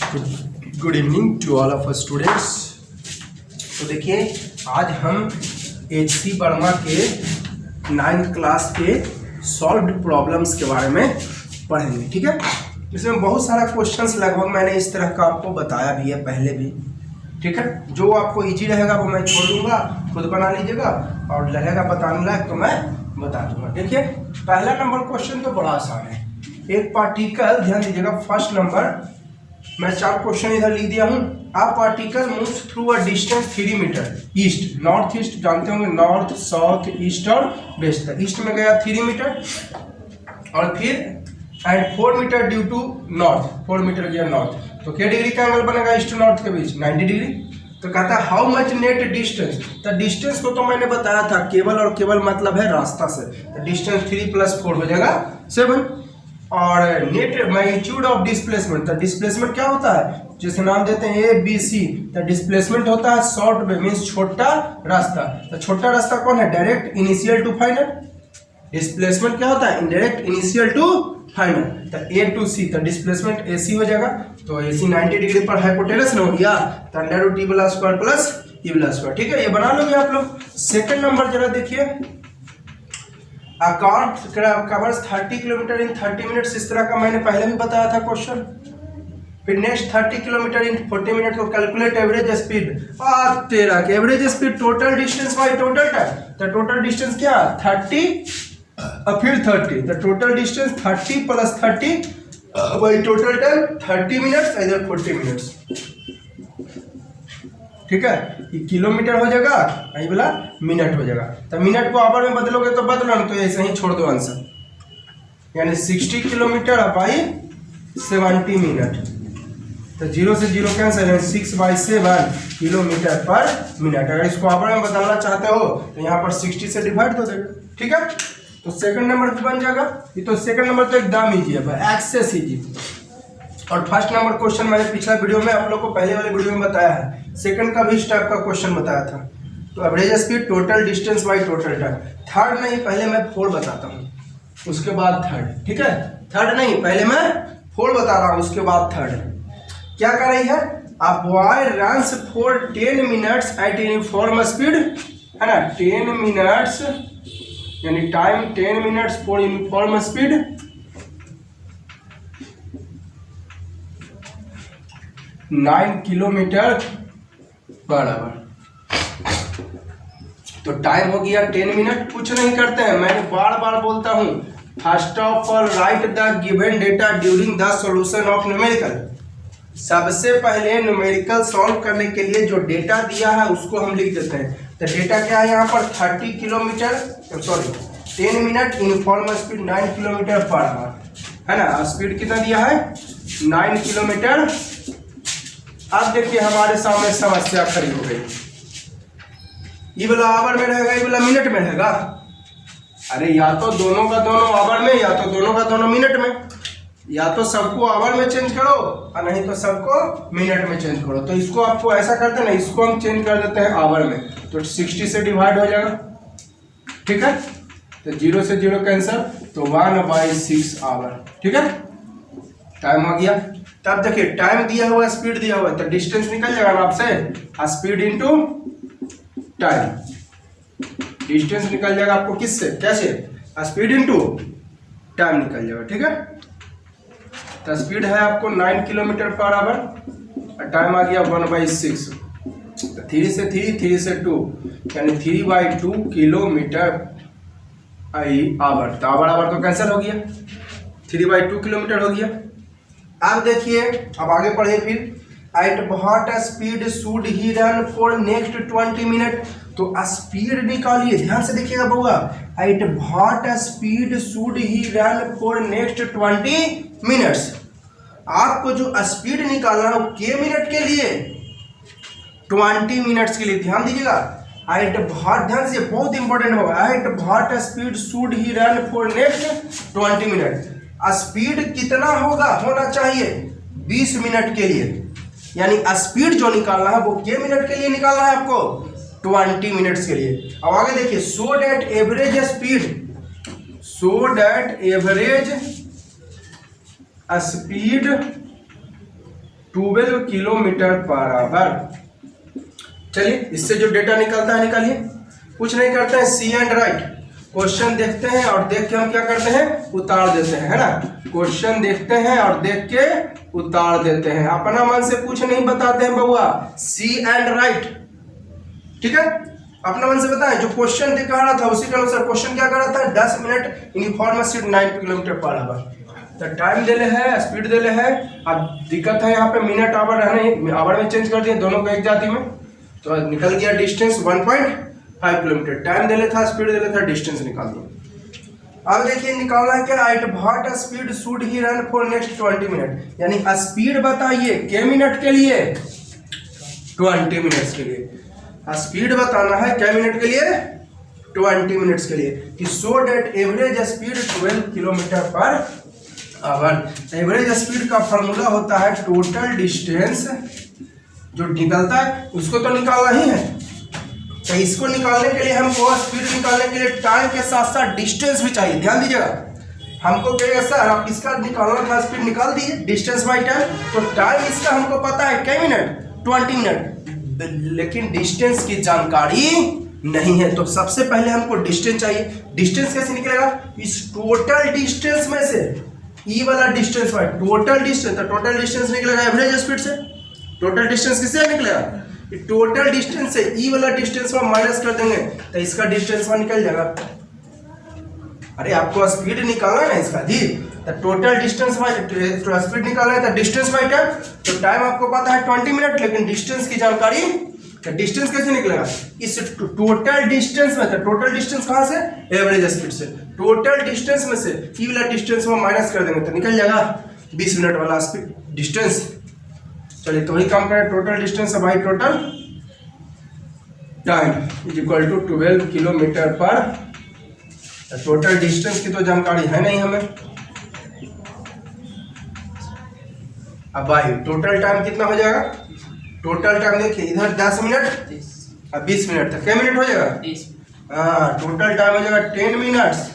Good evening to all of students. तो देखिए आज हम एच.सी. वर्मा के 9th क्लास के सॉल्व्ड प्रॉब्लम्स के बारे में पढ़ेंगे। ठीक है, इसमें बहुत सारा क्वेश्चंस लगभग मैंने इस तरह का आपको बताया भी है पहले भी। ठीक है, जो आपको इजी रहेगा वो मैं छोड़ दूंगा, खुद बना लीजिएगा, और रहेगा बताने लायक तो मैं बता दूंगा। देखिए पहला नंबर क्वेश्चन तो बड़ा आसान है। एक पार्टिकल, ध्यान दीजिएगा, फर्स्ट नंबर मैं 4 क्वेश्चन इधर लिख दिया हूँ। A particle moves through a distance 3 metre east, north east जानते होंगे, नॉर्थ साउथ ईस्ट और वेस्ट। तक ईस्ट में गया 3 मीटर और फिर and 4 metre due to north, 4 metre गया नॉर्थ। तो क्या डिग्री का एंगल बनेगा ईस्ट नॉर्थ के बीच? 90 डिग्री। तो कहता है हाउ मच नेट डिस्टेंस। तो डिस्टेंस को तो मैंने बताया था, केवल और केवल मतलब है रास्ता से। तो डिस्टेंस 3 + 4 हो जाएगा 7। और नेट मैग्नीट्यूड ऑफ डिस्प्लेसमेंट। तो डिस्प्लेसमेंट क्या होता है, जैसे नाम देते हैं ABC, तो डिस्प्लेसमेंट होता है शॉर्ट वे, मीन्स छोटा रास्ता। तो छोटा रास्ता कौन है? Direct initial to final. Displacement क्या होता है? Indirect initial to final. तो A to C, तो डिस्प्लेसमेंट AC हो जाएगा। तो AC 90 डिग्री पर हाइपोटेनस हो गया, तो √T² + E²। ठीक है, ये बना लोगे आप लोग। सेकंड नंबर जरा देखिए, A car covers 30 kilometre in 30 minutes. इस तरह का मैंने पहले भी बताया था क्वेश्चन। फिर नेक्स्ट 30 किलोमीटर इन 40 मिनट को कैलकुलेट एवरेज स्पीड। तेरा average speed total distance by total time. तो टोटल डिस्टेंस क्या? 30 और फिर 30। तो total distance 30 + 30 by total time 30 minutes, इधर 40 मिनट्स। ठीक है, ये किलोमीटर हो जाएगा, यही वाला मिनट हो जाएगा। तो मिनट को आवर में बदलोगे तो बदलो, तो ऐसे ही छोड़ दो आंसर, यानी 60 किलोमीटर बाई 70 मिनट। तो 0 से 0 कैंसिल है, 6/7 किलोमीटर पर मिनट। अगर इसको आवर में बदलना चाहते हो तो यहाँ पर 60 से डिवाइड कर देगा। ठीक है, तो सेकंड नंबर भी बन जाएगा। ये तो सेकंड नंबर तो एकदम ईजी है, एक्सेस ईजी। और फर्स्ट नंबर क्वेश्चन मैंने पिछला वीडियो में आप लोग को पहले वाले वीडियो में बताया है। सेकंड का भी इस टाइप का क्वेश्चन बताया था। तो average speed total distance by total time. Third नहीं, पहले मैं 4 बताता हूँ, उसके बाद थर्ड। ठीक है, थर्ड नहीं, पहले मैं 4 बता रहा हूँ, उसके बाद थर्ड। क्या कर रही है? A boy runs for 10 minutes at uniform speed, है ना। 10 मिनट्स यानी time 10 minutes for uniform speed, 9 kilometre per hour. तो टाइम हो गया 10 मिनट। कुछ नहीं करते हैं, मैं बार बार बोलता हूँ, first of all right the given data during the solution of numerical. सबसे पहले न्यूमेरिकल सॉल्व करने के लिए जो डेटा दिया है उसको हम लिख देते हैं। तो डेटा क्या है यहाँ पर? 30 kilometre, sorry 10 minute, uniform speed 9 kilometre per our, है ना। स्पीड कितना दिया है? 9 किलोमीटर। अब देखिए हमारे सामने समस्या खड़ी हो गई। ये वाला आवर में रहेगा, ये वाला मिनट में रहेगा। अरे या तो दोनों का दोनों आवर में, या तो दोनों का दोनों मिनट में। या तो सबको आवर में चेंज करो और नहीं तो सबको मिनट में चेंज करो। तो इसको आपको ऐसा करते ना, इसको हम चेंज कर देते हैं आवर में, तो 60 से डिवाइड हो जाएगा। ठीक है, तो 0 से 0 कैंसिल, तो 1/6 आवर। ठीक है, टाइम आ गया। तब देखिए टाइम दिया हुआ, स्पीड दिया हुआ, तो डिस्टेंस निकल जाएगा ना आपसे, स्पीड इनटू टाइम। डिस्टेंस निकल जाएगा आपको किससे? कैसे? स्पीड इनटू टाइम निकल जाएगा। ठीक है, तो स्पीड है आपको 9 किलोमीटर पर आवर और टाइम आ गया 1/6। तो 3 से 3, 3 से 2, यानी 3/2 किलोमीटर आवर। तो आवर तो कैंसिल हो गया, 3/2 किलोमीटर हो गया। अब देखिए, अब आगे पढ़िए फिर। At what speed should he run for next 20 minute. तो स्पीड निकालिए, ध्यान से देखिएगा बउआ। At what speed should he run for next 20 minutes. आपको जो स्पीड निकालना है वो के मिनट के लिए? 20 मिनट्स के लिए। ध्यान दीजिएगा, एट व्हाट, ध्यान से, बहुत इंपॉर्टेंट होगा। At what speed should he run for next 20 minute. Speed कितना होना चाहिए? 20 मिनट के लिए। यानी स्पीड जो निकालना है वो के मिनट के लिए निकालना है आपको? 20 मिनट्स के लिए। अब आगे देखिए, so that average speed 12 kilometre per our. चलिए इससे जो डेटा निकलता है निकालिए। कुछ नहीं करते हैं, सी एंड राइट। क्वेश्चन देखते हैं और देख के हम क्या करते हैं, उतार देते हैं, है ना। क्वेश्चन देखते हैं और देख के उतार देते हैं, अपना मन से कुछ नहीं बताते हैं बउआ। सी एंड राइट, ठीक है। अपना मन से बताएं, जो क्वेश्चन दिखा रहा था उसी के अनुसार क्वेश्चन क्या कर रहा था, 10 minute uniform speed 9 kilometre per hour. तो टाइम दे ले है, स्पीड दे ले है। अब दिक्कत है यहाँ पे मिनट आवर रहने, आवर में चेंज कर दिए दोनों को एक जाति में, तो निकल गया डिस्टेंस 1.5 किलोमीटर। टाइम दे ले था, स्पीड दे ले था, डिस्टेंस निकाल दिया। अब देखिए निकालना है क्या, at what speed should he run for next 20 minute, यानी स्पीड बताइए के मिनट के लिए, 20 मिनट्स के लिए। स्पीड बताना है क्या मिनट के लिए, 20 मिनट्स के लिए। कि so that average speed 12 kilometre per hour. Average speed का फॉर्मूला होता है टोटल डिस्टेंस जो निकलता है उसको तो निकालना ही है। तो इसको निकालने के लिए हमको स्पीड निकालने के लिए टाइम के साथ साथ डिस्टेंस भी चाहिए। ध्यान दीजिएगा, हमको कहेगा सर आप इसका निकालना था, स्पीड निकाल दीजिए डिस्टेंस बाई टाइम। तो टाइम इसका हमको पता है क्या मिनट, 20 मिनट, लेकिन डिस्टेंस की जानकारी नहीं है। तो सबसे पहले हमको डिस्टेंस चाहिए। डिस्टेंस कैसे निकलेगा, इस टोटल डिस्टेंस में से ई वाला डिस्टेंस बाय टोटल डिस्टेंस। तो टोटल डिस्टेंस निकलेगा एवरेज स्पीड से। टोटल डिस्टेंस किससे निकलेगा, टोटल डिस्टेंस से ई वाला डिस्टेंस में माइनस कर देंगे तो इसका डिस्टेंस में निकल जाएगा। अरे आपको स्पीड निकालना है ना इसका जी, तो टोटल डिस्टेंस बाय स्पीड निकालना है तो डिस्टेंस बाय टाइम। तो टाइम आपको पता है 20 मिनट, लेकिन डिस्टेंस की जानकारी, तो डिस्टेंस कैसे निकलेगा, इस टोटल डिस्टेंस में। तो टोटल डिस्टेंस कहाँ से, एवरेज स्पीड से। टोटल डिस्टेंस में से ई वाला डिस्टेंस में माइनस कर देंगे तो निकल जाएगा 20 मिनट वाला स्पीड डिस्टेंस। चलिए तो वही काम करें, total distance by total time is equal to 12 kilometre per. Total distance की तो जानकारी है नहीं हमें। अब भाई टोटल टाइम कितना हो जाएगा, टोटल टाइम देखिए इधर 10 मिनट अब 20 मिनट तक क्या मिनट हो जाएगा, हाँ टोटल टाइम हो जाएगा 10 मिनट्स।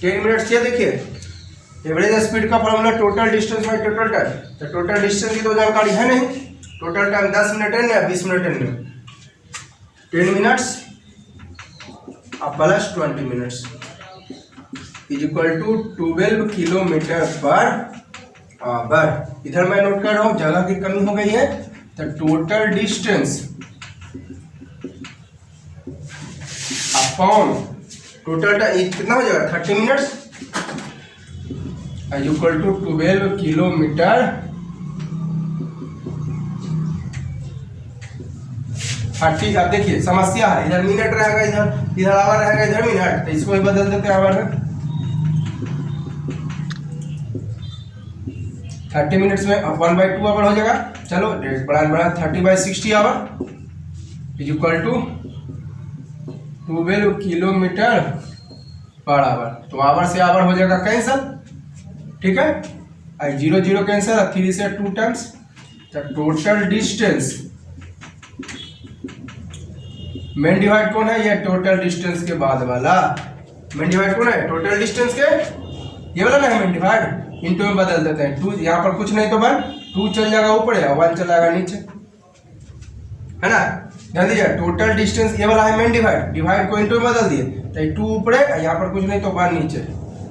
10 मिनट्स क्या देखिए, एवरेज स्पीड का formula total distance by total time. तो टोटल डिस्टेंस की तो जानकारी है नहीं। टोटल टाइम 10 मिनट है या 20 मिनट है, 10 मिनट्स अब plus 20 minutes is equal to 12 kilometre per hour. इधर मैं नोट कर रहा हूँ जगह की कमी हो गई है, तो total distance upon total time कितना हो जाएगा 30 minutes is equal to 12 kilometre 30। अब देखिए समस्या है, इधर मिनट रहेगा, इधर आवर रहेगा, इधर मिनट, तो इसको भी बदल देते हैं आवर में। 30 मिनट्स में 1/2 आवर हो जाएगा। चलो बढ़ा 30/60 hour is equal to 12 kilometre per hour. तो आवर से आवर हो जाएगा कैंसल, ठीक है। 0 0 कैंसल, 3 से 2 टाइम्स। तो टोटल डिस्टेंस मेन डिवाइड कौन है, ये टोटल डिस्टेंस के बाद वाला मेन डिवाइड कौन है, टोटल डिस्टेंस के ये वाला ना है मेन डिवाइड, इनटू में बदल देते हैं। 2 यहाँ पर कुछ नहीं तो 1, 2 चल जाएगा ऊपर है, 1 चला जाएगा नीचे, है ना। ध्यान दीजिए टोटल डिस्टेंस ये वाला है मेन डिवाइड, डिवाइड को इनटू में बदल दिए तो 2 ऊपर है, यहाँ पर कुछ नहीं तो 1 नीचे।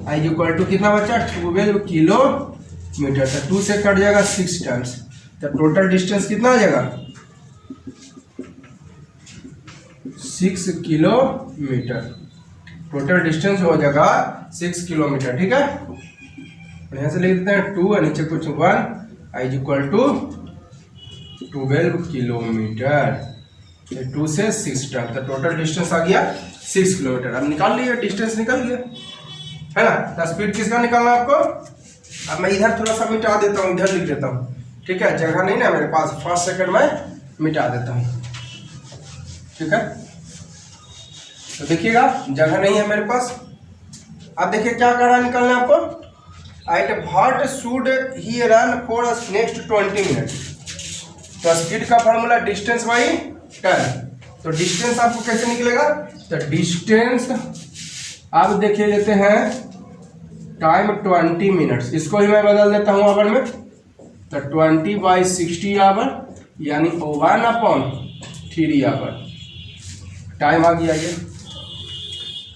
आई इक्वल टू कितना बचा 12 किलोमीटर। तो 2 से कट जाएगा 6 टाइम्स। तो टोटल डिस्टेंस कितना आ जाएगा 6 किलोमीटर। टोटल डिस्टेंस हो जाएगा 6 किलोमीटर, ठीक है। यहाँ से लिख देते हैं 2 और नीचे कुछ 1 आई इक्वल टू 12 किलोमीटर। 2 से 6 टाइम, तो टोटल डिस्टेंस आ गया 6 किलोमीटर। अब निकाल लिया, डिस्टेंस निकल गया, है ना। तो स्पीड किसका निकालना है आपको। अब मैं इधर थोड़ा सा मिटा देता हूँ, इधर लिख देता हूँ, ठीक है। जगह नहीं ना मेरे पास, फर्स्ट सेकंड में मिटा देता हूँ, ठीक है। तो देखिएगा जगह नहीं है मेरे पास। अब देखिए क्या करना निकलना है आपको, at what should he run for next 20 minute. तो स्पीड का फॉर्मूला डिस्टेंस बाई टाइम। तो डिस्टेंस आपको कैसे निकलेगा, तो डिस्टेंस अब देखिए लेते हैं टाइम 20 मिनट्स, इसको ही मैं बदल देता हूँ आवर में। तो 20/60 आवर यानी 1/3 आवर। टाइम आ गया ये,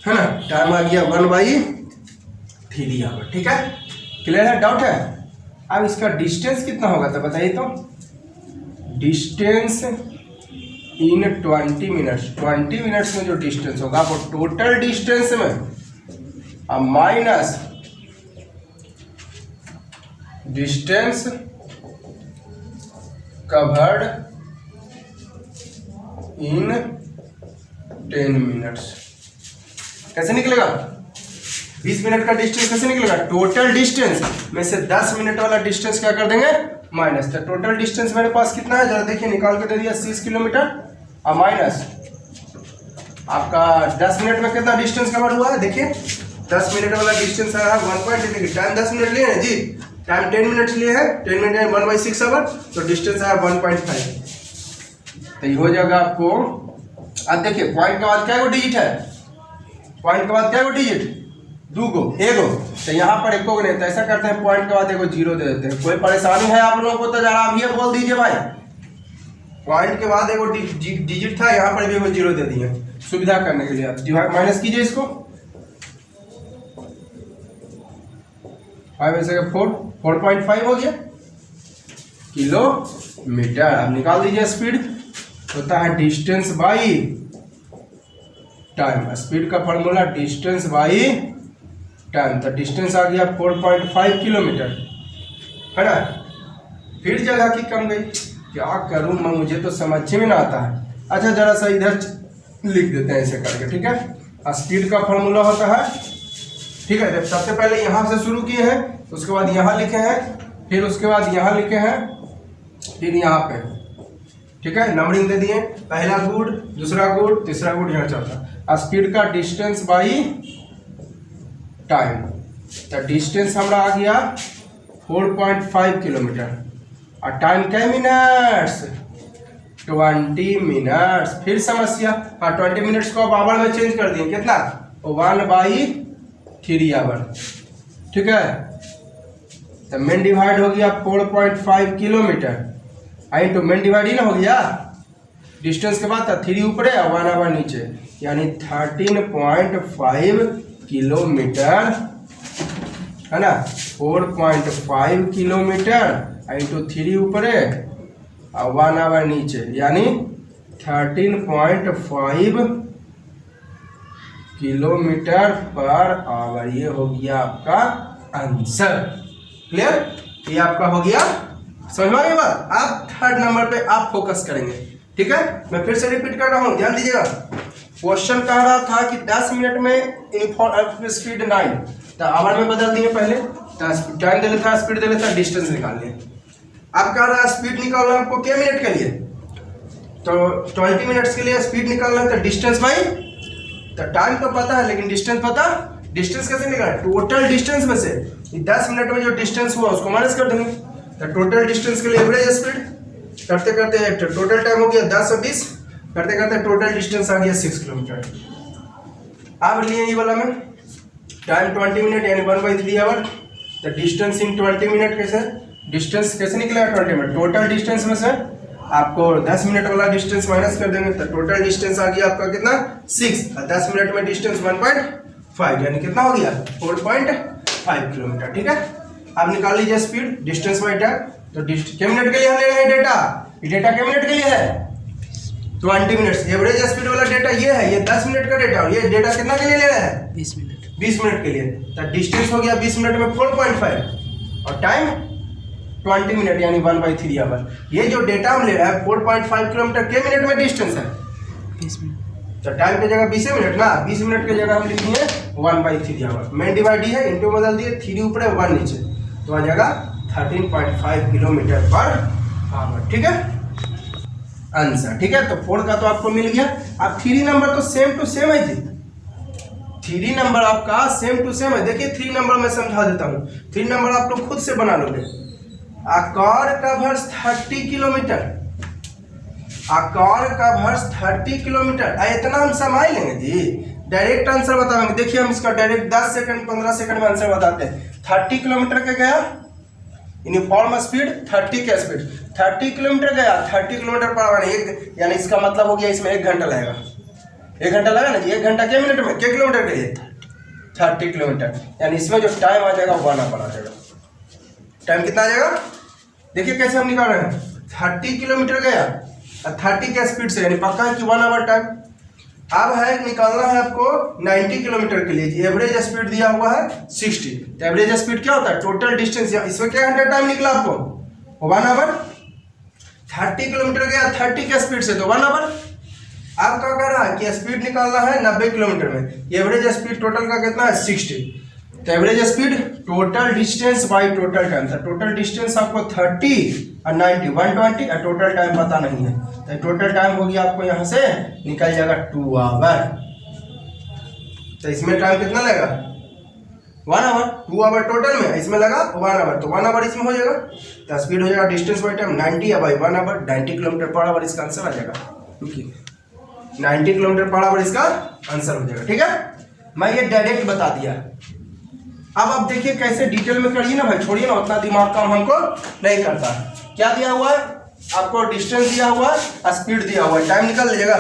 है ना, टाइम आ गया 1/3 आवर। ठीक है, क्लियर है, डाउट है? अब इसका डिस्टेंस कितना होगा तो बताइए तो। डिस्टेंस इन 20 मिनट्स, 20 मिनट्स में जो डिस्टेंस होगा वो टोटल डिस्टेंस में अब minus distance covered in 10 minutes. कैसे निकलेगा? 20 मिनट का डिस्टेंस कैसे निकलेगा? टोटल डिस्टेंस में से 10 मिनट वाला डिस्टेंस क्या कर देंगे? माइनस। तो टोटल डिस्टेंस मेरे पास कितना है जरा देखिए, निकाल के दे दिया 30 किलोमीटर और माइनस आपका 10 मिनट में कितना डिस्टेंस कवर हुआ है देखिए। 10 मिनट वाला डिस्टेंस है 1.8। टाइम 10 मिनट लिए हैं जी, टाइम 10 मिनट लिए है, 10 मिनट 1/6 आवर, तो डिस्टेंस है 1.5। तो ये हो जाएगा आपको। अब देखिए पॉइंट के बाद क्या गो डिजिट है? पॉइंट के बाद क्या गो डिजिट? 2 गो, एगो। तो यहाँ पर एको को नहीं, तो ऐसा करते हैं पॉइंट के बाद एगो 0 दे देते हैं। कोई परेशानी है आप लोगों को तो जरा आप ये बोल दीजिए भाई। पॉइंट के बाद एगो डिजिट था, यहाँ पर भी एगो 0 दे दिए सुविधा करने के लिए। आप डिवाइड माइनस कीजिए इसको, 5 से 4.5 हो गया किलोमीटर। अब निकाल दीजिए स्पीड, होता है डिस्टेंस बाई टाइम। स्पीड का फॉर्मूला डिस्टेंस बाई टाइम। तो डिस्टेंस आ गया 4.5 किलोमीटर, है ना। फिर जगह की कम गई, क्या करूं मैं, मुझे तो समझ में ना आता है। अच्छा जरा सा इधर लिख देते हैं ऐसे करके, ठीक है। स्पीड का फॉर्मूला होता है, ठीक है। जब सबसे पहले यहाँ से शुरू किए हैं, उसके बाद यहाँ लिखे हैं, फिर उसके बाद यहाँ लिखे हैं, फिर यहाँ पे, ठीक है, नंबरिंग दे दिए। पहला गुड, दूसरा गुड, तीसरा गुड, यहाँ चौथा। स्पीड का डिस्टेंस बाई टाइम। तो डिस्टेंस हमारा आ गया 4.5 किलोमीटर और टाइम क्या मिनट्स? 20 मिनट्स। फिर समस्या, हाँ 20 मिनट्स को अब आवर में चेंज कर दिए, कितना? 1/3 आवर, ठीक है। तो मेन डिवाइड हो गया 4.5 किलोमीटर, आई तो मेन डिवाइड ही ना हो गया। डिस्टेंस के बाद 3 ऊपर है और 1 आवर नीचे, यानी 13.5 किलोमीटर, है ना। 4.5 किलोमीटर इंटू 3 ऊपर है और 1 आवर नीचे, यानी 13.5 किलोमीटर पर आवर। ये हो गया आपका आंसर। क्लियर? ये आपका हो गया। समझ में आ गई बात? आप थर्ड नंबर पे आप फोकस करेंगे, ठीक है। मैं फिर से रिपीट कर रहा हूँ, ध्यान दीजिएगा। क्वेश्चन कह रहा था कि 10 मिनट में स्पीड 9, तो आवर में बदल दिए पहले, तो टाइम दे लेता, स्पीड दे लेता, डिस्टेंस निकाल लिया। अब कह रहा है स्पीड निकालना आपको क्या मिनट के लिए? तो 20 मिनट्स के लिए स्पीड निकालना है, तो डिस्टेंस भाई, तो टाइम तो पता है लेकिन डिस्टेंस पता। डिस्टेंस कैसे निकालना? टोटल डिस्टेंस में से 10 मिनट में जो डिस्टेंस हुआ उसको माइनस कर देंगे। तो टोटल डिस्टेंस के लिए एवरेज स्पीड करते करते टोटल टाइम हो गया 10 और 20, करते करते टोटल डिस्टेंस आ गया 6 किलोमीटर। अब लिए ये वाला में टाइम 20 मिनट यानी 1/3 आवर। तो डिस्टेंस इन 20 मिनट कैसे, डिस्टेंस कैसे निकलेगा? 20 मिनट। टोटल डिस्टेंस में से आपको 10 मिनट वाला डिस्टेंस माइनस कर देंगे, तो टोटल डिस्टेंस आ गया आपका कितना? 6। और 10 मिनट में डिस्टेंस 1.5 यानी कितना हो गया? 4.5 किलोमीटर, ठीक है। अब निकाल लीजिए स्पीड डिस्टेंस बाई टाइम। तो क्या मिनट के लिए हम ले रहे हैं डेटा? ये डेटा क्या मिनट के लिए है? 20 मिनट्स। एवरेज स्पीड वाला डेटा ये है, ये 10 मिनट का डेटा, और ये डेटा कितना के लिए ले रहे हैं? 20 मिनट। 20 मिनट के लिए। तो डिस्टेंस हो गया 20 मिनट में 4.5 और टाइम 20 मिनट यानी 1/3 आवर। ये जो डेटा हम ले रहे हैं 4.5 किलोमीटर के मिनट में डिस्टेंस है 20 मिनट। तो टाइम की जगह 20 मिनट ना, 20 मिनट की जगह हम लिख दिए 1/3 आवर। मेन डिवाइड है, इंटू बदल दिए, 3 ऊपर है 1 नीचे, तो आ जाएगा 13.5 किलोमीटर पर आवर, ठीक है आंसर, ठीक है। तो 4 का तो आपको मिल गया। अब 3 नंबर तो सेम टू सेम है जी, 3 नंबर आपका सेम टू सेम है। देखिए 3 नंबर मैं समझा देता हूँ। 3 नंबर आप लोग खुद से बना लोगे। A car covers 30 kilometre, A car covers 30 kilometre. इतना हम समाई लेंगे जी, डायरेक्ट आंसर बताएंगे। देखिए हम इसका डायरेक्ट 10 सेकंड 15 सेकंड में आंसर बताते हैं। 30 किलोमीटर का गया यूनिफॉर्म स्पीड 30 का स्पीड 30 किलोमीटर गया 30 किलोमीटर पर आवर एक, यानी इसका मतलब हो गया इसमें 1 घंटा लगेगा। 1 घंटा लगा ना जी, 1 घंटा क्या मिनट में क्या किलोमीटर के लिए 30 किलोमीटर, यानी इसमें जो टाइम आ जाएगा 1 आवर आ जाएगा। टाइम कितना आ जाएगा देखिए कैसे हम निकाल रहे हैं, 30 किलोमीटर गया 30 के स्पीड से, यानी पक्का है कि 1 आवर टाइम। अब है निकालना है आपको 90 किलोमीटर के लिए, एवरेज स्पीड दिया हुआ है 60, तो एवरेज स्पीड क्या होता है टोटल डिस्टेंस, इसमें क्या घंटा टाइम निकला आपको 1 आवर। 30 किलोमीटर गया 30 के स्पीड से तो 1 आवर। अब क्या कर रहा है कि स्पीड निकालना है 90 किलोमीटर में, एवरेज स्पीड टोटल का कितना है 60, तो average speed total distance by total time था। टोटल डिस्टेंस आपको 30 और 90 120 और टोटल टाइम पता नहीं है, तो टोटल टाइम हो गया आपको यहाँ से निकल जाएगा 2 आवर। तो इसमें टाइम कितना लगेगा 1 आवर, 2 आवर टोटल में, इसमें लगा 1 आवर, तो 1 आवर इसमें हो जाएगा। तो स्पीड हो जाएगा distance by time 90 by 1 hour, 90 kilometre per hour इसका आंसर आ जाएगा। रुकिए 90 किलोमीटर पर आवर इसका आंसर हो जाएगा। ठीक है, मैं ये डायरेक्ट बता दिया। अब आप देखिए कैसे डिटेल में करिए ना भाई, छोड़िए ना, उतना दिमाग काम हमको नहीं करता। क्या दिया हुआ है आपको, डिस्टेंस दिया हुआ है, स्पीड दिया हुआ है, टाइम निकाल लीजिएगा।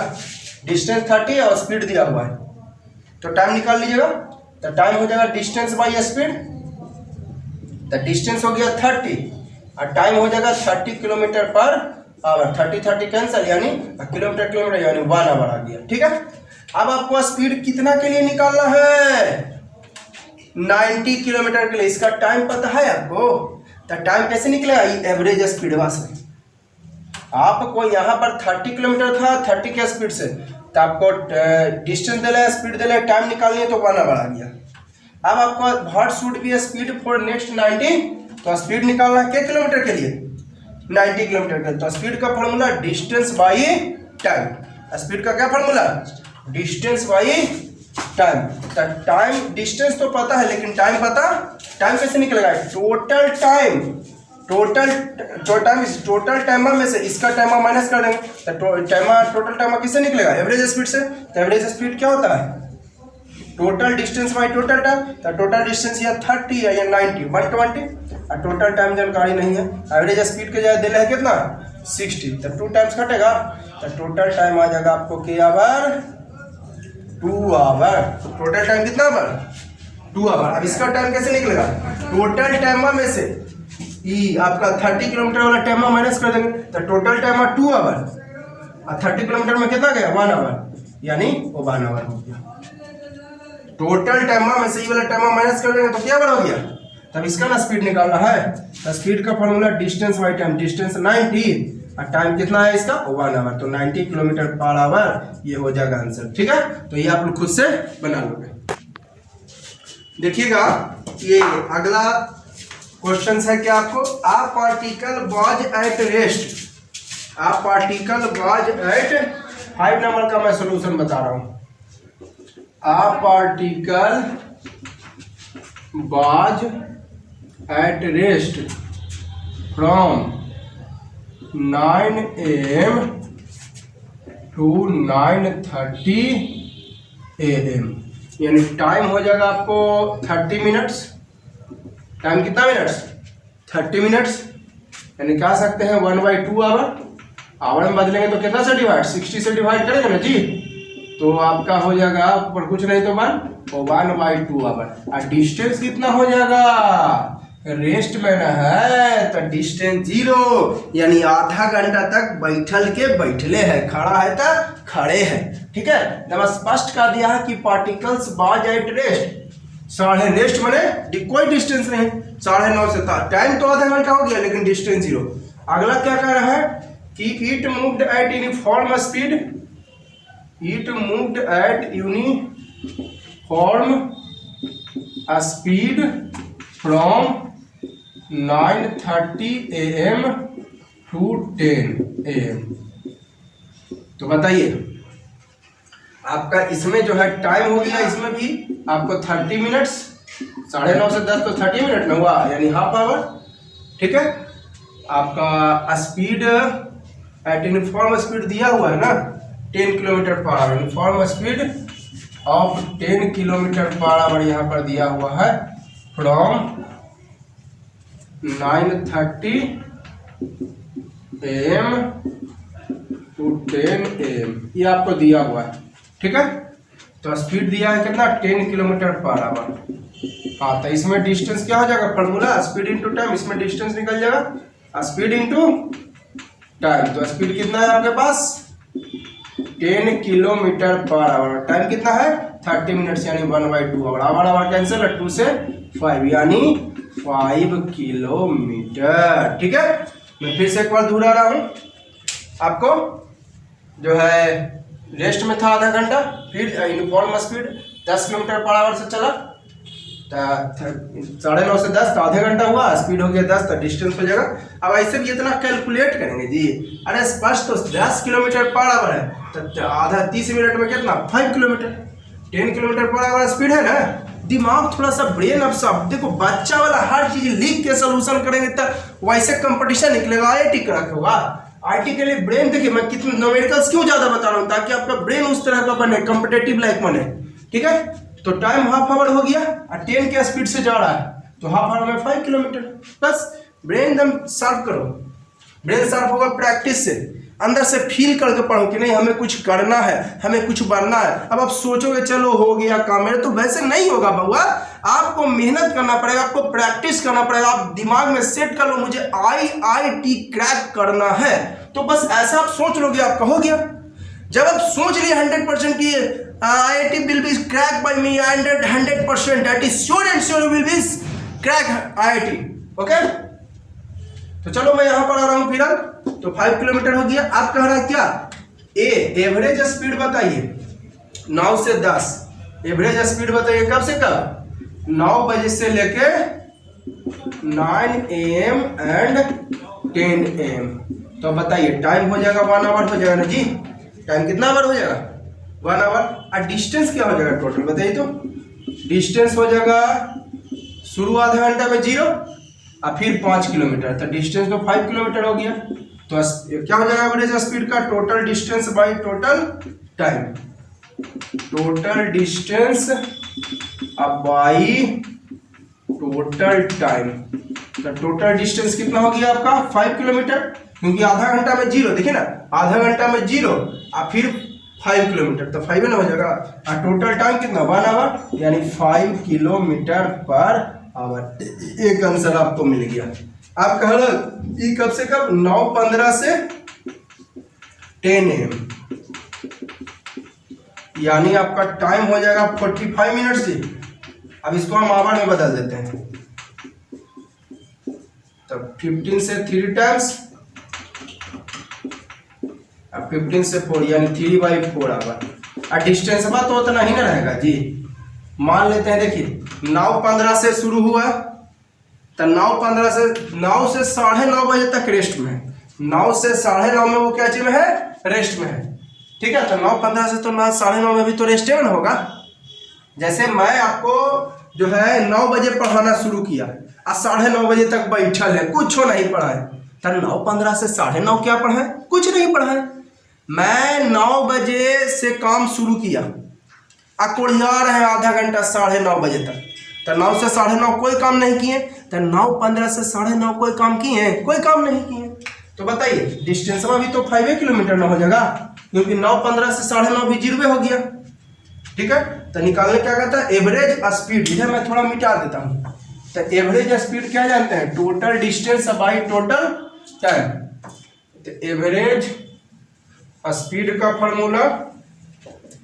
डिस्टेंस 30 और स्पीड दिया हुआ है, तो टाइम निकाल लीजिएगा। तो टाइम हो जाएगा डिस्टेंस बाई स्पीड, तो डिस्टेंस हो गया 30 और टाइम हो जाएगा 30 किलोमीटर पर आवर, 30 कैंसिल, यानी किलोमीटर यानी 1 आवर आ गया। ठीक है, अब आपको स्पीड कितना के लिए निकालना है 90 किलोमीटर के लिए, इसका टाइम पता है आपको, तो टाइम कैसे निकलेगा एवरेज स्पीड से। आपको यहाँ पर 30 किलोमीटर था 30 के स्पीड से, तो आपको डिस्टेंस दे रहा स्पीड दे रहा टाइम निकालनी है, तो 1 आवर आ गया। अब आपको what should be speed for next 90, तो स्पीड निकालना है क्या किलोमीटर के लिए 90 किलोमीटर के लिए, तो स्पीड का formula distance by time. Speed का क्या फॉर्मूला डिस्टेंस बाई टाइम। तो टाइम डिस्टेंस तो पता है लेकिन टाइम पता, टाइम कैसे निकलेगा टोटल टाइम, टोटल टाइम में से इसका टाइम माइनस कर देंगे, तो टोटल टाइम किससे निकलेगा एवरेज स्पीड से। तो एवरेज स्पीड क्या होता है total distance by total time, तो टोटल डिस्टेंस या 30 या 90 120 और टोटल टाइम जानकारी नहीं है। एवरेज स्पीड के जगह दिला है कितना 60, तो 2 टाइम्स घटेगा, तो टोटल टाइम आ जाएगा आपको क्या आवर 2 आवर। टोटल टाइम कितना आवर 2 आवर। अब इसका टाइम कैसे निकलेगा टोटल टाइम में से आपका 30 किलोमीटर वाला टाइम माइनस कर देंगे, तो टोटल टाइम 2 आवर और 30 किलोमीटर में कितना गया 1 आवर, यानी वो 1 आवर हो गया। टोटल टाइम में से वाला टाइम माइनस कर देंगे तो क्या आवर हो गया। तब इसका ना स्पीड निकालना है, तो स्पीड का formula distance by time, distance 90 और टाइम कितना है इसका 1 आवर, तो 90 किलोमीटर पर आवर ये हो जाएगा आंसर। ठीक है, तो ये आप लोग खुद से बना लोगे। देखिएगा ये अगला क्वेश्चन है क्या आपको, a particle was at rest, a particle was at 5 number का मैं सोल्यूशन बता रहा हूं। A particle was at rest from 9 AM to 9:30 AM, यानी टाइम हो जाएगा आपको 30 मिनट्स। टाइम कितना मिनट्स 30 मिनट्स, यानी कह सकते हैं 1/2 आवर में बदलेंगे तो कितना से डिवाइड 60 से डिवाइड करेंगे ना जी, तो आपका हो जाएगा पर कुछ नहीं तो 1/2 आवर। और डिस्टेंस कितना हो जाएगा रेस्ट में ना है तो डिस्टेंस 0, यानी आधा घंटा तक बैठले है, खड़ा है तो खड़े हैं। ठीक है, जब स्पष्ट कर दिया है कि पार्टिकल्स वाज एट रेस्ट, साढ़े रेस्ट मैंने कोई डिस्टेंस नहीं, 9:30 से टाइम तो आधा घंटा हो गया लेकिन डिस्टेंस 0। अगला क्या कह रहा है कि it moved eight uniform speed, it moved eight uniform speed from 9:30 AM to 10 AM। तो बताइए आपका इसमें जो है टाइम हो गया, इसमें भी आपको 30 मिनट्स, 9:30 से 10 तो 30 मिनट में हुआ, यानी हाफ आवर। ठीक है, आपका स्पीड एट यूनिफॉर्म स्पीड दिया हुआ है ना 10 kilometre per our, uniform speed of 10 kilometre per our यहाँ पर दिया हुआ है फ्रॉम 9:30 AM to 10 AM, ये आपको दिया हुआ है, ठीक है। तो स्पीड दिया है कितना, 10 किलोमीटर पर आवर। हाँ, तो इसमें डिस्टेंस क्या हो जाएगा, फॉर्मूला स्पीड इंटू टाइम, इसमें डिस्टेंस निकल जाएगा स्पीड इंटू टाइम। तो स्पीड कितना है आपके पास, 10 किलोमीटर पर आवर। टाइम कितना है, 30 मिनट्स, यानी 1/2 आवर। आवर कैंसिल है, 2 से 5 यानी 5 किलोमीटर, ठीक है। मैं फिर से एक बार दोहरा रहा हूँ आपको, जो है रेस्ट में था आधा घंटा, फिर uniform speed 10 kilometre per our से चला, 9:30 से 10 तो आधे घंटा हुआ, स्पीड हो गया 10 तो डिस्टेंस हो जाएगा। अब ऐसे भी इतना कैलकुलेट करेंगे जी, अरे स्पष्ट तो 10 किलोमीटर पर आवर है, तो आधा 30 मिनट में कितना, 5 kilometre. 10 kilometre per our speed है ना। दिमाग थोड़ा सा ब्रेन, अब सब देखो बच्चा वाला हर चीज लिख के सोल्यूशन करेंगे तो वैसे कंपटीशन निकलेगा। IIT क्रैक होगा। IIT के लिए ब्रेन देखिए, मैं कितने न्यूमेरिकल्स क्यों ज्यादा बता रहा हूँ, ताकि आपका ब्रेन उस तरह का बने, कॉम्पिटेटिव लाइक बने, ठीक है। तो टाइम हाफ आवर हो गया और 10 के स्पीड से जा रहा है, तो हाफ आवर में 5 किलोमीटर। बस ब्रेन एकदम शार्प करो, ब्रेन शार्प होगा प्रैक्टिस से, अंदर से फील करके पढ़ो कि नहीं हमें कुछ करना है, हमें कुछ बनना है। अब आप सोचोगे चलो हो गया काम मेरे, तो वैसे नहीं होगा बउआ। आपको मेहनत करना पड़ेगा, आपको प्रैक्टिस करना पड़ेगा। आप दिमाग में सेट कर लो मुझे IIT क्रैक करना है, तो बस ऐसा आप सोच लोगे, आप कहोगे। जब आप सोच लिए 100% की IIT will be cracked by me, 100%, that is sure and sure will be crack IIT, okay? तो चलो मैं यहाँ पर आ रहा हूँ फिर। तो 5 किलोमीटर हो गया। आप कह रहा है क्या, एवरेज स्पीड बताइए 9 से 10, एवरेज स्पीड बताइए कब से कब, 9 बजे से लेके 9 AM एंड 10 AM। तो बताइए टाइम हो जाएगा 1 आवर हो जाएगा ना जी। टाइम कितना आवर हो जाएगा, 1 आवर। और डिस्टेंस क्या हो जाएगा टोटल बताइए। तो डिस्टेंस हो जाएगा शुरू आधा घंटा में 0 और फिर 5 किलोमीटर, तो डिस्टेंस तो 5 किलोमीटर हो गया। तो क्या हो जाएगा एवरेज स्पीड का, total distance by total time, total distance अब बाय टोटल टाइम। तो टोटल डिस्टेंस कितना हो गया आपका, 5 किलोमीटर, क्योंकि आधा घंटा में 0, देखिए ना, आधा घंटा में 0 और फिर 5 किलोमीटर, तो 5 ना हो जाएगा। और टोटल टाइम कितना, 1 आवर, यानी 5 किलोमीटर पर आवर। एक आंसर आपको मिल गया। आप कह रहे कब से कब, 9:15 से 10 AM, यानी आपका टाइम हो जाएगा 45 मिनट से। अब इसको हम आवर में बदल देते हैं, तब 15 से 3 टाइम्स, अब 15 से 4 यानी 3/4 आवर। और डिस्टेंस तो उतना ही ना रहेगा जी। मान लेते हैं, देखिए 9:15 से शुरू हुआ, तो 9:15 से 9 से 9:30 बजे तक रेस्ट में है। 9 से 9:30 में वो क्या चीज में है, रेस्ट में है, ठीक है। तो 9:15 से तो 9:30 में भी तो रेस्ट में होगा। जैसे मैं आपको जो है 9 बजे पढ़ाना शुरू किया और 9:30 बजे तक बैठल है, कुछ नहीं पढ़ा है, तो 9:15 से 9:30 क्या पढ़ा है, कुछ नहीं पढ़ा है। मैं 9 बजे से काम शुरू किया, कोढ़िया रहे आधा घंटा 9:30 बजे तक, तो 9 से 9:30 कोई काम नहीं किए, तो 9:15 से 9:30 कोई काम किए, कोई काम नहीं किए। तो बताइए डिस्टेंस में भी तो 5 किलोमीटर ना हो जाएगा, क्योंकि 9:15 से 9:30 भी 0 हो गया, ठीक है। तो निकालने क्या कहता है, एवरेज स्पीड। इधर मैं थोड़ा मिटा देता हूँ। तो एवरेज स्पीड क्या जानते हैं, total distance by total time. तो एवरेज स्पीड का फॉर्मूला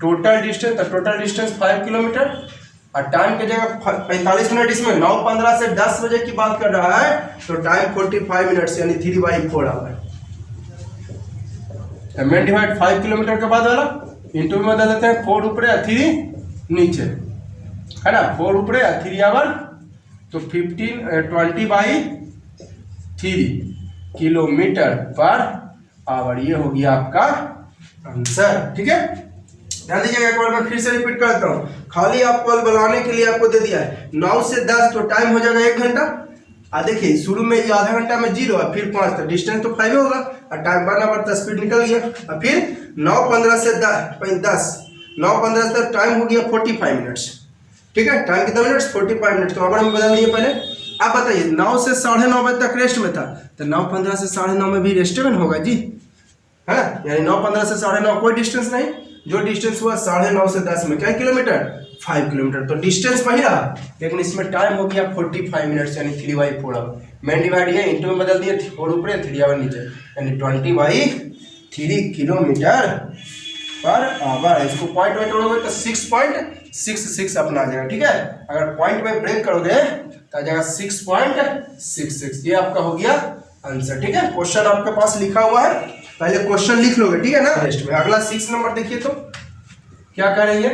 टोटल डिस्टेंस, तो टोटल डिस्टेंस 5 किलोमीटर और टाइम की जगह 45 मिनट। इसमें 9:15 से 10 बजे की बात कर रहा है, तो टाइम 45 मिनट्स यानी 3/4 आवर। मेन डिवाइड 5 किलोमीटर के बाद वाला इंटू में बदल देते हैं, 4 ऊपर या 3 नीचे, है ना, 4 ऊपर या 3 आवर, तो 20/3 किलोमीटर पर आवर। ये हो गया आपका आंसर, ठीक है। ध्यान दीजिएगा, एक बार मैं फिर से रिपीट करता हूँ। खाली आपको बुलाने के लिए आपको दे दिया है 9 से 10, तो टाइम हो जाएगा 1 घंटा। देखिए शुरू में ये आधा घंटा में 0 और फिर 5, तो डिस्टेंस तो 5 होगा और टाइम 1 आवर, तो स्पीड निकल गया। और फिर 9:15 से 10, 9:15 से टाइम हो गया 45 मिनट्स, ठीक है। टाइम कितना मिनट्स, 45 मिनट्स। तो आवर हम बदल दिए पहले आप बताइए 9 से 9:30 बजे तक रेस्ट में था, तो 9:15 से 9:30 में भी रेस्ट में होगा जी, है ना। यानी 9:15 से 9:30 कोई डिस्टेंस नहीं, जो डिस्टेंस हुआ 9:30 से 10 में क्या किलोमीटर, 5 किलोमीटर, तो डिस्टेंस वही रहा, लेकिन इसमें टाइम हो गया 45 मिनट्स, यानी 3/4 आवर। मेन डिवाइड है, इंटू में बदल दिए, 4 ऊपर 3 आवर नीचे, यानी 20/3 किलोमीटर पर आवर। इसको पॉइंट में तोड़ोगे तो 6.66 अपना आ जाएगा, ठीक है। अगर पॉइंट में ब्रेक करोगे तो आ जाएगा 6.66। ये आपका हो गया आंसर, ठीक है। क्वेश्चन आपके पास लिखा हुआ है, पहले क्वेश्चन लिख लोगे, ठीक है ना। रेस्ट में अगला 6 नंबर देखिए, तो क्या कर रही है,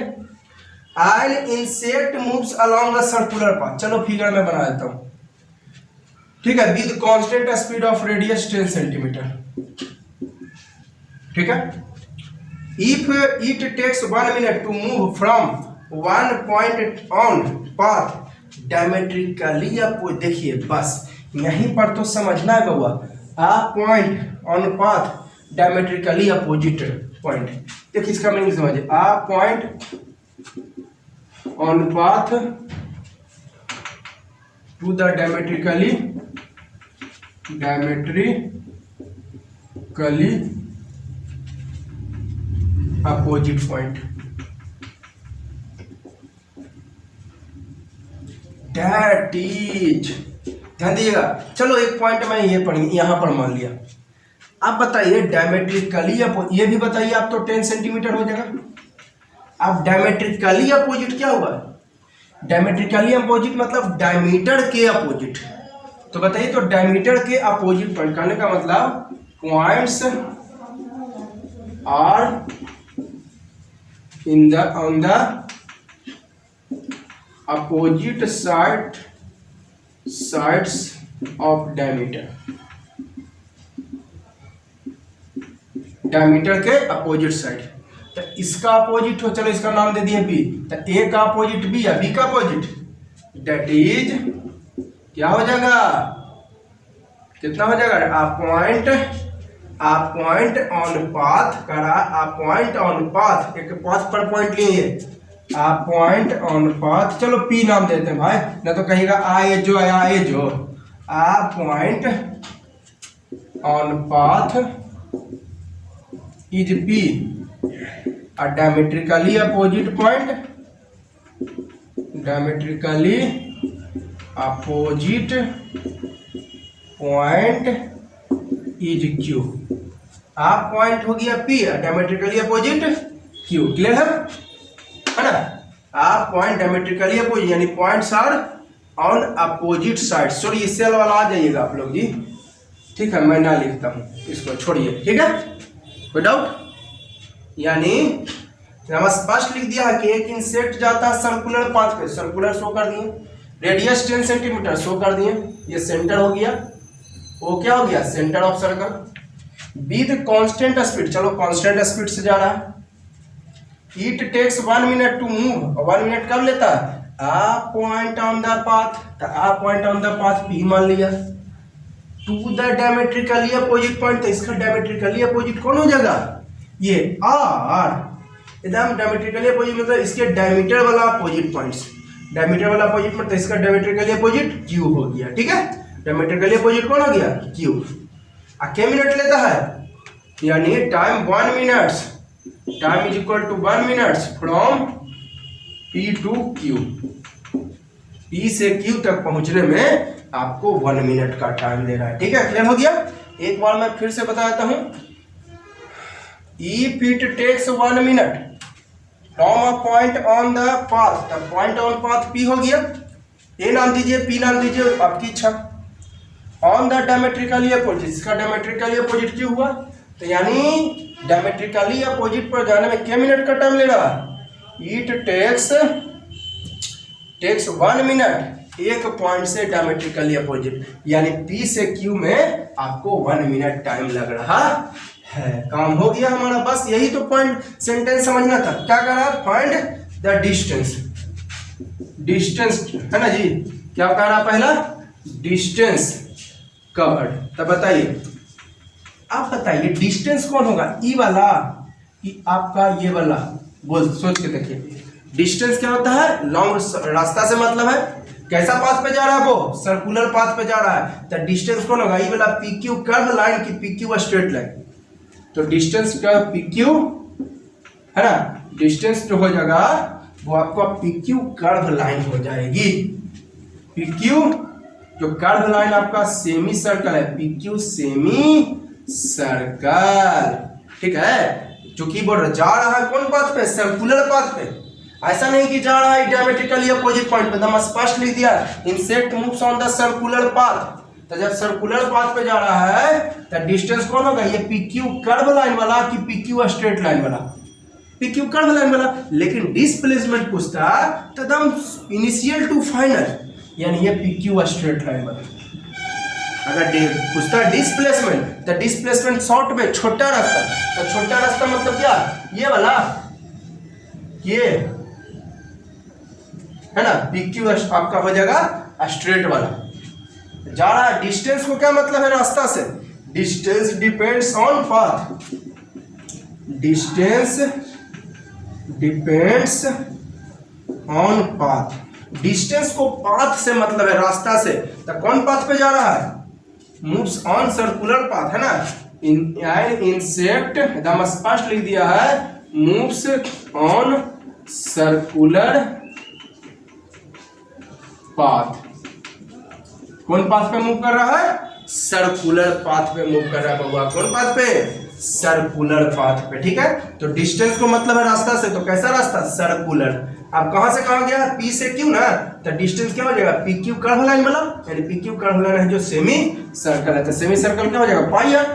An insect moves along a circular path। चलो फिगर में बना देता हूँ, ठीक है, with constant speed of radius 10 centimetre, ठीक है। If it takes 1 minute to move from one point on path diametrically opposite, देखिए बस यहीं पर तो समझना है बउआ, a point on path diametrically opposite point। देखिए इसका मीनिंग समझिए, a point on path to the diametrically opposite point, that is, ध्यान दीजिएगा। चलो एक पॉइंट में ये पढ़ेंगे, यहां पर मान लिया। आप बताइए डायमेट्रिकली, ये भी बताइए आप, तो 10 सेंटीमीटर हो जाएगा। अब डायमेट्रिकली अपोजिट क्या हुआ, डायमेट्रिकली अपोजिट मतलब डायमीटर के अपोजिट, तो बताइए तो डायमीटर के अपोजिट पॉइंट करने का मतलब points are in the on the opposite sides of diameter, diameter के अपोजिट साइड। तो इसका अपोजिट हो, चलो इसका नाम दे दिए बी, तो ए का अपोजिट बी है, बी का अपोजिट, दैट इज क्या हो जाएगा, कितना हो जाएगा, आ पॉइंट ऑन पाथ करा, आ पॉइंट ऑन पाथ, एक पाथ पर पॉइंट लिए, आ पॉइंट ऑन पाथ, चलो पी नाम देते हैं भाई, ना तो कहेगा a point on path is P, a diametrically opposite point is Q। आप पॉइंट हो गया P, diametrically opposite Q, clear है ना। आप पॉइंट डायमेट्रिकली अपोजिट, यानी points are on opposite side. Sorry सेल वाला आ जाइएगा आप लोग जी, ठीक है, मैं ना लिखता हूँ, इसको छोड़िए, ठीक है, कोई डाउट। यानी स्पष्ट लिख दिया है कि एक इंसेक्ट जाता है सर्कुलर पाथ पे, सर्कुलर शो कर दिए, रेडियस 10 सेंटीमीटर शो कर दिए, ये सेंटर हो गया, वो क्या हो गया, centre of circle, with constant speed, चलो कांस्टेंट स्पीड से जा रहा है, it takes 1 minute to move, 1 minute कब लेता है, a point on the path, तो a point on the path P मान लिया, to the diametrically opposite point, तो इसका डायमेट्रिकली अपोजिट कौन हो जाएगा, ये आर, एकदम डायमेट्रिकली अपोजिट मतलब इसके डायमीटर वाला अपोजिट पॉइंट्स, डायमीटर वाला अपोजिट मतलब इसका डायमेट्रिकली अपोजिट क्यू हो गया, ठीक है। डायमेट्रिकली अपोजिट कौन हो गया, क्यू। क्या मिनट लेता है, यानी time 1 minutes, time is equal to 1 minutes from P to Q, P से क्यू तक पहुंचने में आपको 1 मिनट का टाइम ले रहा है, ठीक है, क्लियर हो गया। एक बार मैं फिर से बताता हूं, if it takes 1 minute from a point on the path, the point on path P हो गया, A नाम दीजिए, P नाम दीजिए, आपकी इच्छा, on the diametrically opposite, इसका diametrically opposite क्यों हुआ, तो यानी diametrically opposite पर जाने में क्या मिनट का टाइम ले रहा, it takes 1 minute एक पॉइंट से डायमेट्रिकली अपोजिट, यानी P से Q में आपको 1 मिनट टाइम लग रहा है। काम हो गया हमारा, बस यही तो पॉइंट सेंटेंस समझना था। क्या कर रहा है, फाइंड द डिस्टेंस, डिस्टेंस है ना जी, क्या कह रहा पहला, डिस्टेंस कवर्ड। तब बताइए, आप बताइए डिस्टेंस कौन होगा, ई वाला कि आपका ये वाला, बोल सोच के देखिए। डिस्टेंस क्या होता है, लॉन्ग रास्ता से मतलब है, कैसा पाथ पे जा रहा है वो, सर्कुलर पाथ पे जा रहा है। तो डिस्टेंस कौन होगा, ये वाला पी क्यू कर्व लाइन की पी क्यू स्ट्रेट लाइन। तो डिस्टेंस का पी क्यू है ना, डिस्टेंस जो हो जाएगा वो आपका पी क्यू कर्व लाइन हो जाएगी। पी क्यू जो कर्व लाइन आपका सेमी सर्कल है, पी क्यू सेमी सर्कल, ठीक है। जो कीबोर्ड जा रहा है कौन पाथ पे, सर्कुलर पाथ पे। ऐसा नहीं कि जा रहा है डायमेट्रिकली अपोजिट पॉइंट पे, एकदम स्पष्ट लिख दिया, insect moves on the circular path. तो जब सर्कुलर पाथ पे जा रहा है तो डिस्टेंस कौन होगा, ये पी क्यू कर्व लाइन वाला कि पी क्यू स्ट्रेट लाइन वाला, पी क्यू कर्व लाइन वाला। लेकिन डिस्प्लेसमेंट पूछता तो एकदम इनिशियल टू फाइनल, यानी ये पी क्यू स्ट्रेट लाइन वाला। अगर पूछता है डिस्प्लेसमेंट, तो डिस्प्लेसमेंट शॉर्ट में छोटा रास्ता, तो छोटा रास्ता मतलब क्या, ये वाला, ये है ना, पी क्यू आपका हो जाएगा स्ट्रेट वाला। जा रहा है, डिस्टेंस को क्या मतलब है रास्ता से, distance depends on path, distance depends on path. Distance को पाथ से मतलब है रास्ता से। तो कौन पाथ पे जा रहा है, मूव्स ऑन सर्कुलर पाथ, है ना। इंसेक्ट एकदम स्पष्ट लिख दिया है, मूव्स ऑन सर्कुलर पाथ। कौन पाथ पे मूव कर रहा है, सर्कुलर पाथ पे मूव कर रहा है बउआ। कौन पाथ पे, सर्कुलर पाथ पे, ठीक है। तो डिस्टेंस को मतलब है रास्ता से, तो कैसा रास्ता, सर्कुलर। अब कहां से कहां गया, पी से क्यू ना, तो डिस्टेंस क्या हो जाएगा, पी क्यू कर्व लाइन वाला, यानी पी क्यू कर्व लाइन है जो सेमी सर्कल है। तो सेमी सर्कल क्या हो जाएगा, पाई आर।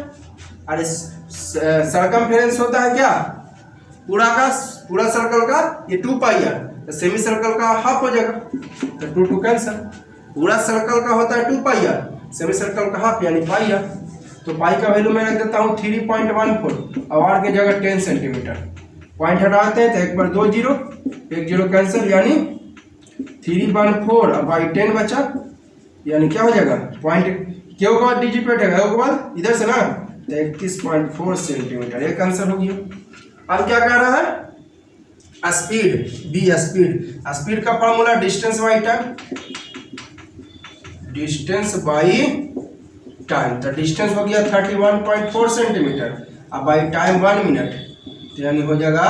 अरे सरकमफेरेंस होता है क्या, पूरा सर्कल का ये 2 पाई आर, तो सेमी सर्कल का हाफ हो जाएगा, तो 2 2 कैंसिल। पूरा सर्कल का होता है 2 पाई आर, सेमी सर्कल का हाफ यानी पाई आर। तो पाई का वैल्यू मैं रख देता हूँ 3.14 और आर की जगह 10 सेंटीमीटर। पॉइंट हटाते हैं तो एक बार 2 जीरो, एक जीरो कैंसिल, यानी 3.14 और बाई 10 बचा, यानी क्या हो जाएगा, पॉइंट क्यों के बाद डिजिट बैठेगा, के बाद इधर से ना, तो 31.4 सेंटीमीटर, एक आंसर हो गया। अब क्या कह रहा है, स्पीड, बी स्पीड का formula distance by time, distance by time. तो डिस्टेंस हो गया 31.4 सेंटीमीटर, अब बाई टाइम 1 मिनट, तो यानी हो जाएगा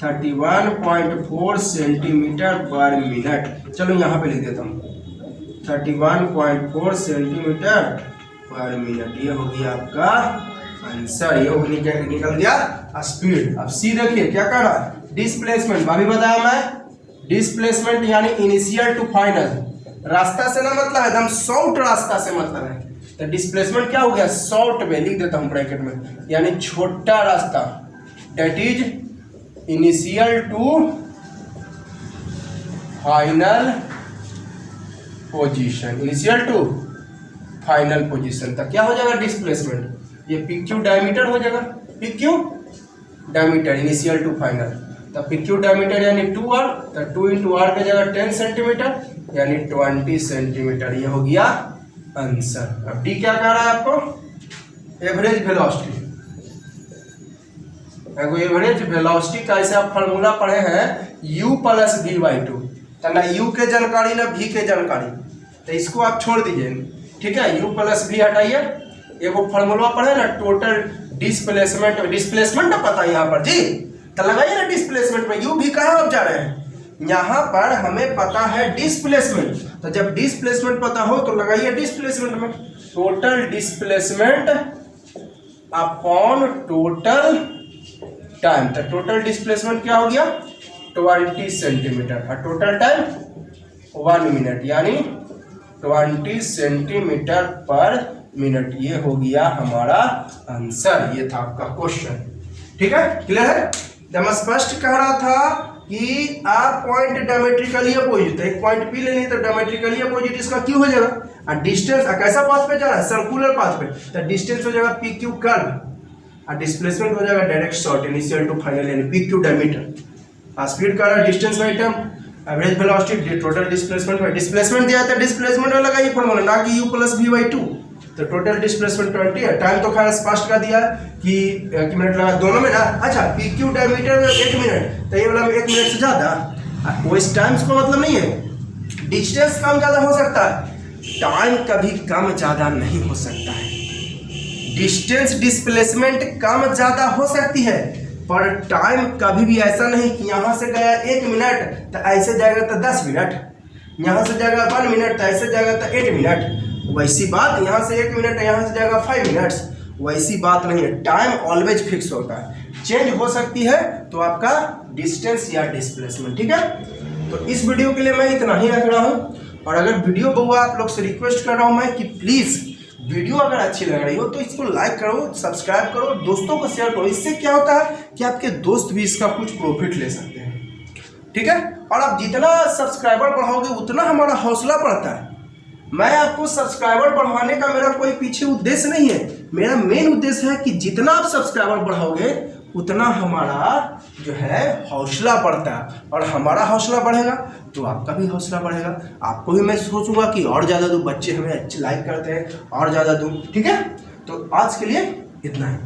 31.4 सेंटीमीटर पर मिनट। चलो यहाँ पे लिख देता हूँ 31.4 सेंटीमीटर पर मिनट, ये हो गया आपका आंसर, ये निकल गया स्पीड। अब सी देखिए क्या कर रहा है, डिस्प्लेसमेंट। अभी बताया मैं, डिस्प्लेसमेंट यानी इनिशियल टू फाइनल, रास्ता से ना मतलब एकदम शॉर्ट रास्ता से मतलब है। तो डिस्प्लेसमेंट क्या हो गया, शॉर्ट में लिख देता हूँ ब्रैकेट में, यानी छोटा रास्ता, that is initial to final position, initial to final position. तक क्या हो जाएगा डिस्प्लेसमेंट, ये पी क्यू डायमीटर हो जाएगा, P Q diameter initial to final. तो पी क्यू डायमीटर यानी 2r, तो 2 इंटू आर की जगह 10 सेंटीमीटर यानी 20 सेंटीमीटर, ये हो गया आंसर। अब डी क्या कह रहा है आपको, एवरेज वेलोसिटी। एवरेज वेलोसिटी का ऐसे आप फार्मूला पढ़े हैं u प्लस v/2, तो ना u के जानकारी ना v के जानकारी, तो इसको आप छोड़ दीजिए, ठीक है। u प्लस v हटाइए, एगो फार्मूला पढ़े ना टोटल डिस्प्लेसमेंट, डिस्प्लेसमेंट ना पता है यहाँ पर जी, तो लगाइए ना डिस्प्लेसमेंट में, u भी कहाँ आप जा रहे हैं, यहाँ पर हमें पता है डिस्प्लेसमेंट, तो जब डिस्प्लेसमेंट पता हो तो लगाइए डिस्प्लेसमेंट में total displacement upon total time. तो टोटल डिस्प्लेसमेंट क्या हो गया 20 सेंटीमीटर और टोटल टाइम 1 मिनट, यानी 20 सेंटीमीटर पर मिनट, ये हो गया हमारा आंसर। ये था आपका क्वेश्चन, ठीक है, क्लियर है। जब मैं स्पष्ट कह रहा था कि आप पॉइंट डायमेट्रिकली अपोजिट, एक पॉइंट पी लेनी तो डायमेट्रिकली अपोजिट इसका क्यू हो जाएगा, और डिस्टेंस कैसा पाथ पे जा रहा है, सर्कुलर पाथ पे, तो डिस्टेंस हो जाएगा पी क्यू कर्व और डिस्प्लेसमेंट हो जाएगा direct short initial to final, यानी पी क्यू डायमीटर। स्पीड का रहा distance by time, average velocity, total displacement by displacement दिया था, डिस्प्लेसमेंट वाला का ये फॉर्मूला, ना कि u प्लस v/2। तो टोटल डिस्प्लेसमेंट 20 है, टाइम तो खैर स्पष्ट कर दिया कि मिनट लगा दोनों में ना। अच्छा, पी क्यू डायमीटर में 1 मिनट, तो ये वाला में 1 मिनट से ज़्यादा, वो इस टाइम्स को मतलब नहीं है, डिस्टेंस कम ज़्यादा हो सकता है, टाइम कभी कम ज़्यादा नहीं हो सकता है। डिस्टेंस डिस्प्लेसमेंट कम ज़्यादा हो सकती है, पर टाइम कभी भी ऐसा नहीं कि यहाँ से गया 1 मिनट तो ऐसे जाएगा तो 10 मिनट, यहाँ से जाएगा 1 मिनट तो ऐसे जाएगा तो 8 मिनट। वैसी बात यहाँ से 1 मिनट यहाँ से जाएगा 5 मिनट्स, वैसी बात नहीं है। टाइम ऑलवेज फिक्स होता है, चेंज हो सकती है तो आपका डिस्टेंस या डिस्प्लेसमेंट। ठीक है, तो इस वीडियो के लिए मैं इतना ही रख रहा हूँ। और अगर वीडियो बहुआ आप लोग से रिक्वेस्ट कर रहा हूँ मैं कि प्लीज़ वीडियो अगर अच्छी लग रही हो तो इसको लाइक करो, सब्सक्राइब करो, दोस्तों को शेयर करो। इससे क्या होता है कि आपके दोस्त भी इसका कुछ प्रॉफिट ले सकते हैं। ठीक है, और आप जितना सब्सक्राइबर बढ़ाओगे उतना हमारा हौसला बढ़ता है। मैं आपको सब्सक्राइबर बढ़ाने का मेरा कोई पीछे उद्देश्य नहीं है, मेरा मेन उद्देश्य है कि जितना आप सब्सक्राइबर बढ़ाओगे उतना हमारा जो है हौसला बढ़ता है, और हमारा हौसला बढ़ेगा तो आपका भी हौसला बढ़ेगा। आपको भी मैं सोचूंगा कि और ज़्यादा दूँ, बच्चे हमें अच्छे लाइक करते हैं और ज़्यादा दूँ। ठीक है, तो आज के लिए इतना ही।